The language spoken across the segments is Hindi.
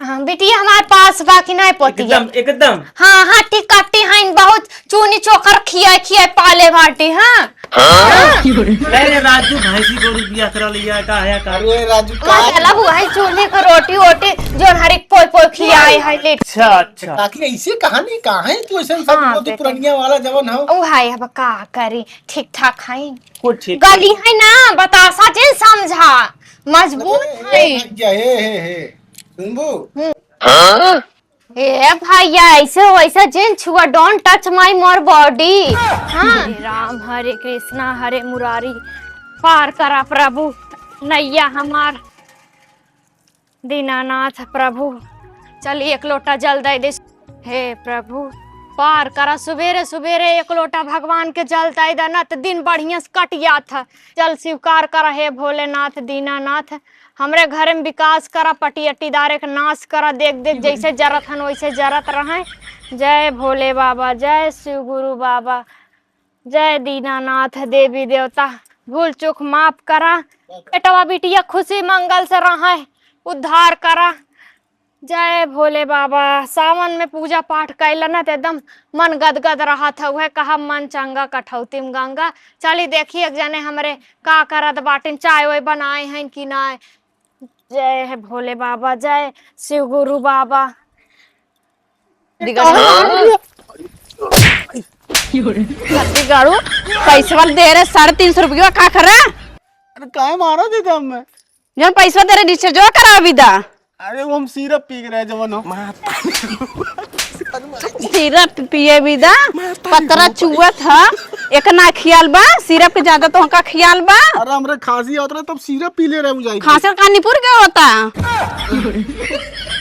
हाँ बिटिया हमारे पास बाकी नहीं पोती एकदम एकदम। हाँ हाँ टिकटी हैं बहुत चूनी चोकर खिया खिया पाले बाटी हाँ अरे राजू भैंसी गोरू बिया करा लिया का है का। अरे राजू माशाल्लाह हुआ है चूल्हे का रोटी वोटी जो हर एक पोई पोई खियाए है लेट अच्छा अच्छा। काकी ऐसे कहानी कहाँ है तू ऐसे सब हाँ, बहुत बेटे। पुरानिया वाला जवन हो। ओ हाय अब का करी ठीक ठाक है कुछ ठीक गली है ना बतासा जे समझा मजबूत है हे सुनबू ए भैया ऐसे वैसे जिन छुआ don't touch my more body हाँ राम हरे कृष्णा हरे मुरारी पार करा प्रभु नैया हमार दीनानाथ प्रभु चल एक लोटा जल दे दे हे प्रभु पार करा सुबेरे सुबेरे एक लोटा भगवान के जल दे देना तो दिन बढ़िया से कट गया था जल स्वीकार करा हे भोलेनाथ दीनानाथ हमरे घर में विकास करा पटी अट्टीदारे का नाश करा देख देख जैसे जरत हन वैसे जरत रहे जय भोले बाबा जय शिव गुरु बाबा जय दीनानाथ देवी देवता भूल चूक माफ करा बेटवा बिटिया खुशी मंगल से रहे उद्धार करा जय भोले बाबा सावन में पूजा पाठ कैला ना तो एकदम मन गदगद रहा था वह कहा मन चंगा कठौती में गंगा चली देखिए जाने हमरे का करत बाटिन चाय वाय बनाए हैं कि ना जय है भोले बाबा जय शिव गुरु बाबा गाड़ू पैसा दे रहे 350 रुपया का कर रहा अरे काहे मारो दे हम जब पैसा दे रहे डिस्चार्ज जो करा विदा अरे वो हम सिरप पी रहे जवन हो सिरप पिए विदा पतरा चुआ था एक ना खियाल बा सिरप के ज्यादा तो का खियाल बा अरे हमरे खांसी आवत रहे तब सिरप पी ले रहे मुझे खांसी का निपुर क्या होता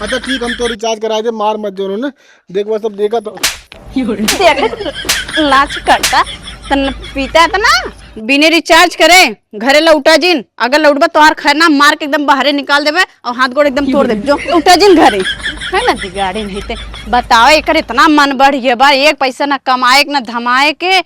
अच्छा ठीक हम तो रिचार्ज कराए थे मार मत जो उन्होंने देख वो सब देखा तो देख लाच करता तन पीता है ना बिने रिचार्ज करे घरे लौटा जिन अगर लौटबा तोहार खरना मार के एकदम बाहरे निकाल देवे और हाथ गोड़ एकदम तोड़ दे जो लौटा जिन घरे है ना गाड़ी नहीं ते बताओ एक इतना मन बढ़ गया बा एक पैसा ना कमाए ना धमाए के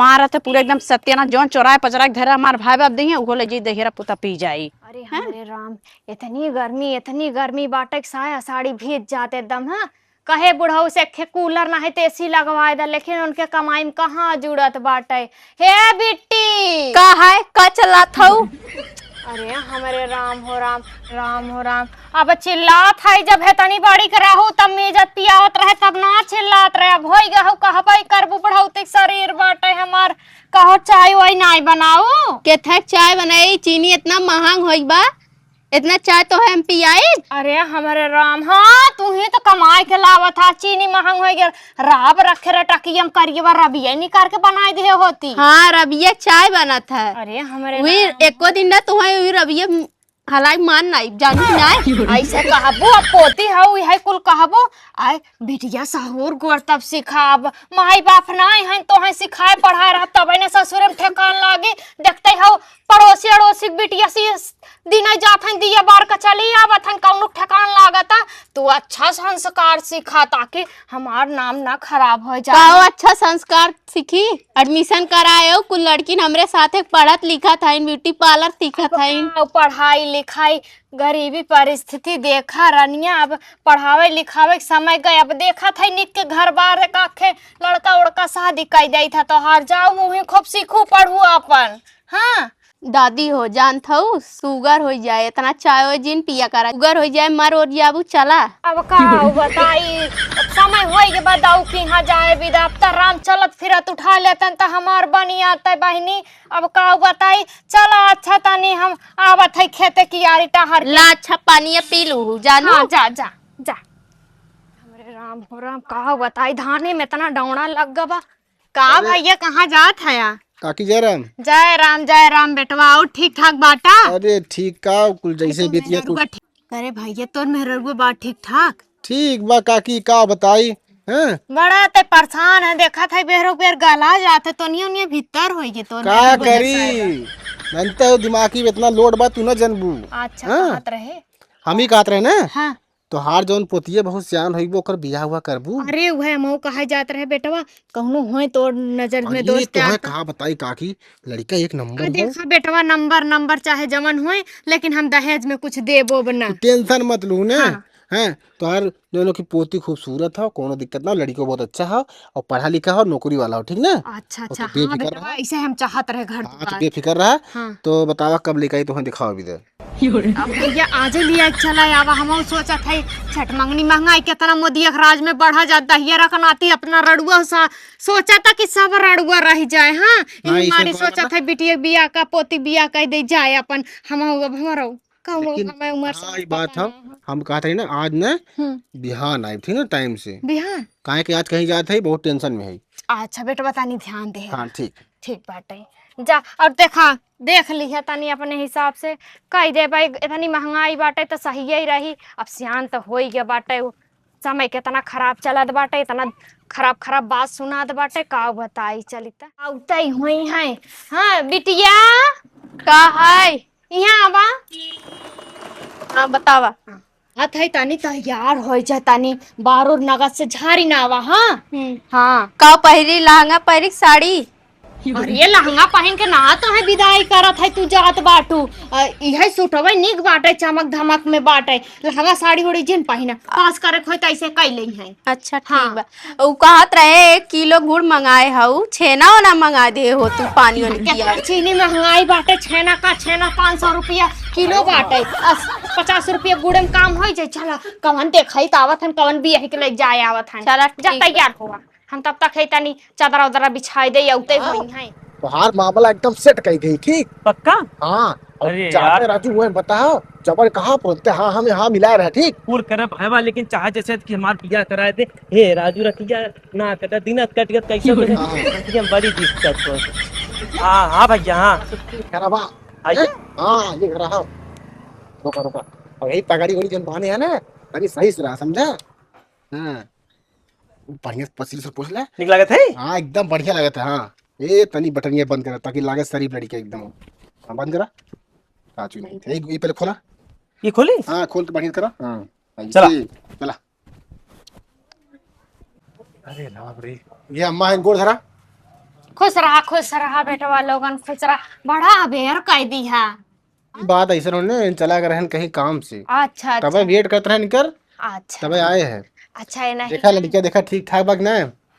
मारा तो पूरा एकदम सत्याना जौन चौराहे पचरा के धरा हमार भाई बाप दी वो ले जी दहेरा पुता पी जाई अरे हमारे राम इतनी गर्मी बाटे साया साड़ी भीज जाते एकदम हाँ कहे बुढ़ऊ से कूलर ना है तो एसी लगवाए दा लेकिन उनके कमाई में कहाँ जुड़त बाटे हे बिट्टी का है का चला था अरे हमारे राम हो राम अब चिल्लात है जब है तनी बड़ी कराहू तब मेजत पियावत रहे तब ना चिल्लात रहे अब होई गहू कहबई करबू बढ़ौते शरीर बाटे हमार कहो चाय वही नाई बनाऊ के थे चाय बनाई चीनी इतना महंग होई बा इतना चाय तो है हम पियाए अरे हमारे राम हाँ तू ही तो कमाए के लावा था चीनी महंग हो गया राब रखे रे टकियम करिए रबिया निकाल के बनाए दे होती हाँ रबिया चाय बना था अरे हमारे वही एको दिन ना तुम्हें रबिया हलाई मान नहीं जानी नहीं ऐसे कहबो अब पोती है है कुल कहबो आय बिटिया सहूर गोर तब सिखाब माई बाप नहीं है तो है सिखाए पढ़ाए रह तब ने ससुर में ठेकान लागे देखते हो पड़ोसी अड़ोसी बिटिया सी दिन जात हैं दिया बार का चली आवत हैं कौनो ठेकान लागता तो अच्छा संस्कार सीखा ताकि हमार नाम ना खराब हो जाए काओ अच्छा संस्कार सीखी एडमिशन कराए कुल लड़की हमरे साथे पढ़त लिखत है ब्यूटी पार्लर सीखत है पढ़ाई लिखाई गरीबी परिस्थिति देखा रनिया अब पढ़ावे लिखावे के समय गए अब देखा था निक के घर बार काखे लड़का उड़का शादी कर दी था तो हार जाओ मुँह खूब सीखू पढ़ू अपन हाँ दादी हो जान था सुगर हो जाए इतना चाय हो जिन पिया करा सुगर हो जाए मर और जाबू चला अब का बताई समय हो के बताऊ कि यहाँ जाए विदा अब राम चलत फिरत उठा लेतन तो हमार बनी आता बहनी अब का बताई चला अच्छा तनी हम आवत है खेते की यारी टहर ला अच्छा पानी पी लू जानो हाँ, जा हमरे राम हो राम का बताई धाने में इतना डौड़ा लग गवा का भैया कहाँ जात है यहाँ काकी जय राम बेटवा और ठीक ठाक बाटा अरे ठीक का कुल जैसे बीतिया कुल अरे भैया तो मेहरुआ बात ठीक ठाक ठीक बा काकी का बताई हैं बड़ा ते परेशान है देखा था बेहरो बेर गला जाते तो नहीं भीतर होई तो का करी नंता दिमागी में इतना लोड बा तू न जनबू अच्छा कहत रहे हम ही कहत रहे ना हाँ तो हार जौन पोतिये बहुत सियान होई वो ओकर बियाह हुआ करबू अरे वह मऊ कहा जात रहे बेटवा कहूँ होए तो नजर में दोस्त तुम्हें कहा बताई काकी लड़का एक नंबर देखा बेटवा नंबर चाहे जमन होए लेकिन हम दहेज में कुछ देबो बना टेंशन मत लू ने हैं तो हर दोनों की पोती खूबसूरत हो, कोनो दिक्कत ना हो, लड़की को बहुत अच्छा हो और पढ़ा लिखा हो, नौकरी वाला हो, ठीक ना। अच्छा और अच्छा, तो हाँ बेफिक्र बेटवा रहा। ऐसे हम चाहत रहे घर हाँ तो द्वार। बेफिक्र रहा। हाँ। तो बतावा कब लेकर आई, तो हमें दिखाओ अभी इधर। अब भैया आज लिया चला आवा, हम सोचा था छठ मंगनी महंगाई कितना मोदी राज में बढ़ा जाता है, रखनाती अपना रड़ुआ सा सोचा था कि सब रड़ुआ रह जाए। हाँ हाँ, इन इसमें हमारी कौन सोचा बता? था बिटिया बिया का पोती बिया कह दे जाए अपन, हम हमारा लेकिन हमें उम्र हाँ से ये बात हम कहा था ना आज ना बिहान आई थी ना टाइम से, बिहान। काहे कि आज कहीं जात है, बहुत टेंशन में है। अच्छा बेटा बतानी ध्यान दे। हाँ ठीक। ठीक बाटे जा और देखा देख लिया तनी अपने हिसाब से कह दे भाई, इतनी महंगाई बाटे तो सही ही रही। अब सियान तो हो ही गया बाटे, समय कितना खराब चलत बाटे, इतना खराब खराब बात सुनात बाटे, का बताई चलिता आउते हुई है। हाँ बिटिया का है? यहाँ आवा। हाँ बतावा। अथई तनी तैयार हो जा, तनी बारूर नगद से झारी ना आवा। हाँ हाँ का पहिरी लहंगा पहिरी साड़ी? अरे ये लहंगा पहन के ना तो है विदाई करत है तू जात बाटू, यही सूटवा निक बाटे, चमक धमक में बाटे, लहंगा साड़ी उड़ी जिन पहिना पास करे खोई त ऐसे कैले है। अच्छा ठीक हाँ। बा। उ कहत रहे 1 किलो गुड़ मंगाए हऊ, छेना ओना मंगा दे हो तू पानी वाली पिया। चीनी महंगाई बाटे, छेना का छेना 500 रुपया किलो बाटे, 50 रुपया गुड़ में काम हो जाए। चला कवन देखई त आवत हन, कवन भी यही के ले जाए आवत हन। चला जा ठीक तैयार हुआ, हम तब तक है तनी चादर उदरा बिछाई दे औते होई है। तो हार मामला एकदम सेट कही गई, ठीक। पक्का। हाँ और अरे जाते यार। राजू हुए बताओ जबर कहाँ पहुँचते, हाँ हमें हाँ मिला रहे, ठीक। पूर करब हैवा, लेकिन चाह जैसे कि हमार पिया कराए दे। हे राजू रखिया ना कटा दिनत कटियत कैसे हो रही हम बड़ी दिक्कत हो। हाँ हाँ भैया हाँ। खराबा आइए। हाँ ये रहा, रुका रुका, और यही पगड़ी वड़ी जन बहाने है ना, तनी सही से रहा, समझा। हाँ बढ़िया पसीने से पूछ ले। निक लागत है। हाँ एकदम बढ़िया लगा था। हाँ ये तनी बटन ये बंद करा ताकि लागे शरीफ लड़की एकदम। हाँ बंद करा, काचू नहीं थे, ये पहले खोला। ये खोली। हाँ खोल के बढ़िया करा। हाँ चला। चला। अरे बाप रे, ये अम्मा है, गोड़ धरा। खुश रहा बेटवा लोगन, खुश रहा, बड़ा अबेर कह दी है। बात ऐसा उन्होंने चला कर रहन कहीं काम से, अच्छा तब अच्छा वेट करते रहन कर, अच्छा तब आए हैं। अच्छा है नहीं। देखा लड़किया, देखा ठीक ठाक बाग ना।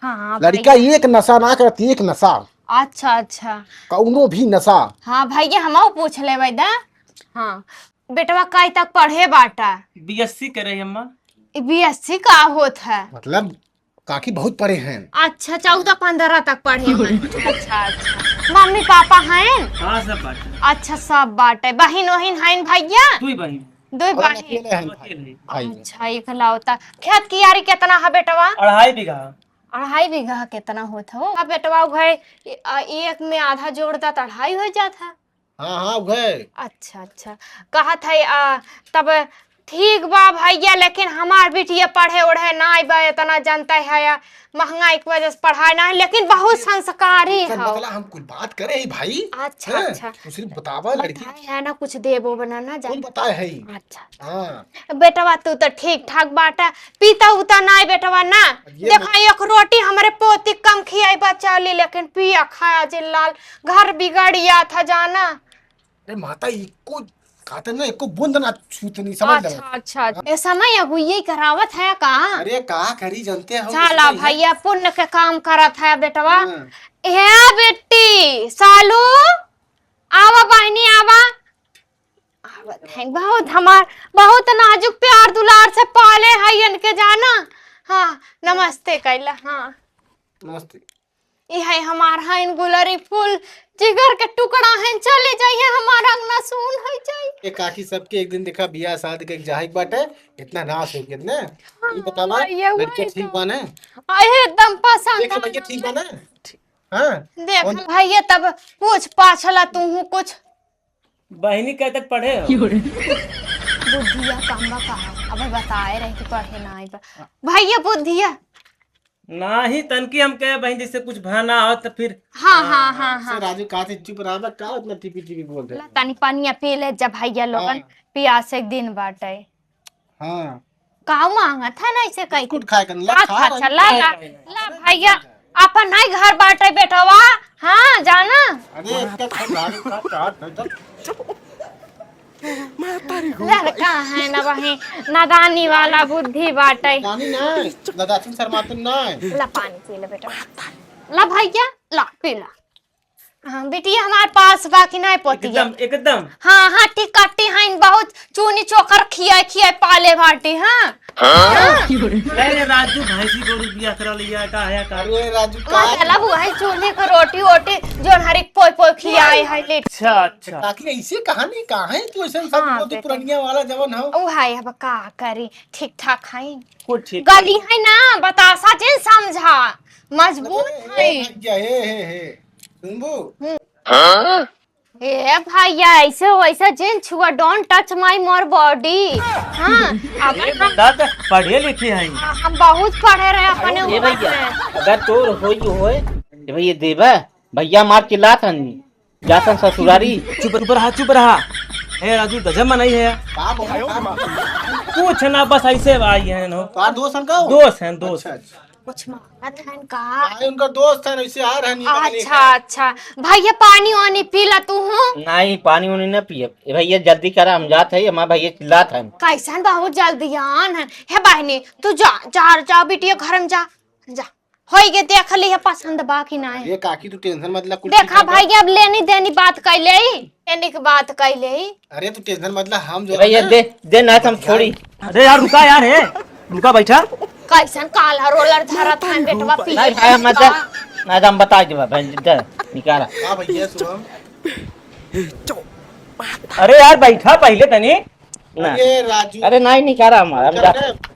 हाँ लड़का एक नशा ना करती, एक नशा, अच्छा अच्छा कौनो भी नशा। हाँ भैया हम पूछ ले दा। हाँ बेटवा कई तक पढ़े बाटा? बीएससी करे अम्मा। बीएससी का होत है? मतलब काकी बहुत पढ़े हैं। अच्छा 14-15 तक पढ़े हैं। अच्छा अच्छा मम्मी पापा हैं? हाँ सब बात। अच्छा सब बाटे, बहन वहीन हैं भैया? तू ही बहन। दो और बहन। अकेले हैं हम अकेले हैं। भाई। अच्छा एक लौता। खेत की यारी कितना है बेटवा? 2.5 बीघा। 2.5 बीघा कितना होता हो? अब बेटवा भाई एक में आधा जोड़ता तो 2.5 हो जाता। हाँ हाँ गए। अच्छा अच्छा कहा था तब ठीक बा भैया, लेकिन हमार बिटिया पढ़े उढ़े ना बा, इतना जानता है या महंगाई की वजह से पढ़ाई ना, लेकिन बहुत संस्कारी है। मतलब हम कुछ बात करे ही भाई। अच्छा हैं? अच्छा तू सिर्फ बतावा लड़की बताए है ना कुछ देबो बनाना कौन जा। बताए है। अच्छा हाँ बेटवा तू तो ठीक ठाक बाटा, पीता उता ना बेटवा ना। ये देखा एक रोटी हमारे पोती कम खियाई बचा ली, लेकिन पिया खाया जिल्लाल, घर बिगड़िया था जाना। अरे माता इको कहते ना, इको बूंद ना छूतनी, समझ ले। अच्छा अच्छा ये समय अब यही करावत है का? अरे का करी जानते हो। चला भैया पुण्य के काम करत है बेटवा। हाँ। हे बेटी सालू आवा, बहनी आवा। आवत है बहुत, हमार बहुत नाजुक प्यार दुलार से पाले है इनके जाना। हाँ नमस्ते कैला। हाँ नमस्ते। ये है हमार है गुलरी फूल, जिगर के टुकड़ा है, चले जाइए हमारा अंगना सुन हो जाए। ये काकी सबके एक दिन देखा बियाह शादी के जाहिक बाटे, इतना नाश हो गया ना। ये बतावा भैया, वही लड़के ठीक तो। बाने। अहे एकदम पसंद देखा भैया ठीक बाने। हाँ देख भैया तब पूछ पाछला तू कुछ बहनी कह तक पढ़े हो? बुद्धिया कामबा कहा अब बताए रहे कि पढ़े ना आई भैया बुद्धिया। ना ही तनकी हम कहे बहन जैसे कुछ भाना हो तो फिर। हाँ हाँ हाँ हाँ राजू कहा से चुप रहा, का उतना टीपी टीपी बोल रहे। तनी पानिया पी ले जब भैया लोगन प्यास एक दिन बाटे। हाँ का मांगा था ना ऐसे कहीं कुछ खाए कर ला अच्छा अच्छा ला ला ला भैया अपन नहीं घर बाटे बेटवा। हाँ जाना। अरे इसका राजू का चाट लड़का है ना वही नादानी वाला बुद्धि बाटे। नानी नहीं दादा सिंह शर्मातन नहीं। ला पानी पी ले बेटा, ला भैया ला पी ला। हाँ बेटी हमारे पास बाकी नहीं पोती है। एकदम एकदम। हाँ हाँ टिकट्टी हैं बहुत चूनी चोकर खिया खिया पाले बाटी। हाँ अरे राजू भैंसी गोरू बिया करा लिया का है का। अरे राजू का माशाल्लाह बुआ है चूल्हे का रोटी वोटी जो हर एक पोई पोई खियाए है ले। अच्छा अच्छा। काकी ऐसे कहानी कहाँ है तू ऐसे सब हाँ, तो बेटे। पुरानिया वाला जवन हो। ओ है अब का करी ठीक ठाक है। कुछ ठीक। गली है ना बतासा जे समझा मजबूत है। हे सुनबू ए भैया ऐसे वैसे जिन छुआ don't touch my more body. हाँ अगर हम दादा पढ़े लिखे हैं। हम बहुत पढ़े रहे अपने ये ऊपर भैया में। अगर तोर होए ये भैया देवा भैया मार चिल्लात हनी जातन ससुरारी। चुप रहा। ए राजू गजब मनाई है। का बोल कुछ ना बस ऐसे आई है नो। तार दोस्त हैं का दोस्त हैं दोस्त। अच्छा कुछ मांगत है का। भाई उनका दोस्त है ऐसे आ रहे नहीं। अच्छा अच्छा भैया पानी वानी पीला तू हूँ। नहीं पानी उनी न पिए ए भैया जल्दी करा हम जात है हमार भैया चिल्लात हन। कैसन बहुत जल्दी आन है। हे बहनी तू जा बिटिया घर में जा होई गे देख ली है पसंद बाकी ना है। ये काकी तू टेंशन मत ले कुछ देखा भाई अब लेनी देनी बात कैले लेनी की बात कैले। अरे तू टेंशन मत ले हम जो भैया दे ना हम छोड़ी। अरे यार रुका यार है रुका बैठा। कैसन काला रोलर धरत है बेटवा पी नहीं भाई हम ना हम बता देबा दे निकाला। का भैया सुबह अरे यार बैठा पहले तनी। ना अरे राजू अरे नहीं निकाला हमारा हम जा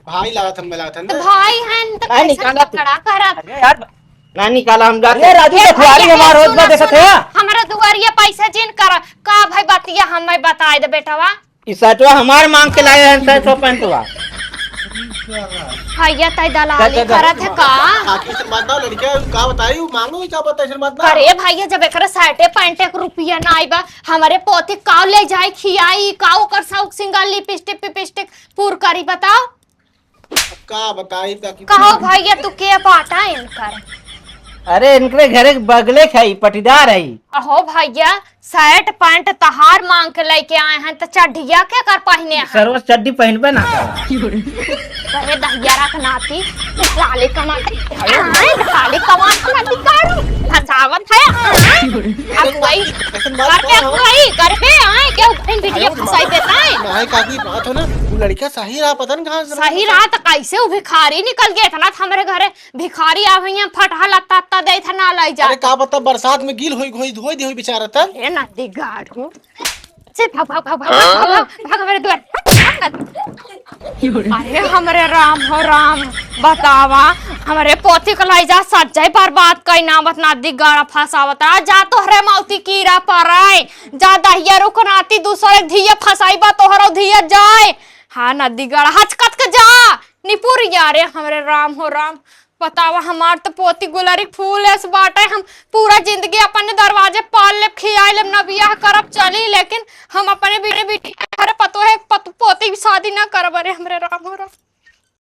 भाई लगा था मैं लगा था ना। भाई हैं तो नहीं, कैसन निकाला तू। खड़ा करत। अरे यार ना निकाला हम जाते। अरे राजू हे देखवारी भैया, हमार हे रोज में सुनो, देखत सुनो, है। हमरा दुआरिया पैसा जिन कर का भाई बतिया हमें बताए दे बेटवा। इस सटवा हमार मांग के लाए हैं 600 पैंटवा। भैया तय दलाली करत है का। काकी से मत ना लड़कियां का बताई मांगो क्या बता ऐसे मत ना। अरे भैया जब एकरा साटे पैंटे के रुपया ना आईबा हमारे पोती काव ले जाए खियाई काव कर सौक सिंगल लिपस्टिक पिपस्टिक पूर करी बताओ। का बताई काकी कहो भैया तू के बाटा इनकर। अरे इनके घरे बगले खाई पटीदार है। अहो भैया शर्ट पैंट तहार मांग के लेके आए हैं तो चढ़िया क्या कर पहने हैं। सर्वस चड्डी पहनबे ना अरे दहियारा के नाती लाली कमाते लाली कमाते कारू फसावत है। अब वही करके आए क्या इन वीडियो फसाई देता है। नहीं काकी बात हो ना वो लड़कियां सही रहा पता नहीं कहां से सही रात कैसे वो भिखारी निकल गया था ना हमारे घरे भिखारी आ भैया फटहा लत्ता दे था ना लाई जा। अरे का बता बरसात में गील होई होई धोई दी हुई बेचारा तब। ए नदी गाड़ू से भाग मेरे द्वार। अरे हमारे राम हो राम बतावा हमारे पोती को लाई जा सच्चाई पर बात कई ना बत नदी गाड़ा फसावता जा तोहरे मौती कीड़ा पराए जा दहिया रुकनाती दूसरे धिया फसाई बा तोहरो धिया जाए। हाँ नदी गाड़ा हचकत के जा निपुर यारे हमारे राम हो राम बतावा हमार तो पोती गुलरी फूल ऐस बाटे हम पूरा जिंदगी अपने दरवाजे पाल ले खियाए ले न बियाह करब चली लेकिन हम अपने बेटे बेटी अरे पतो है पोती की शादी ना करब। अरे हमरे राम हो राम।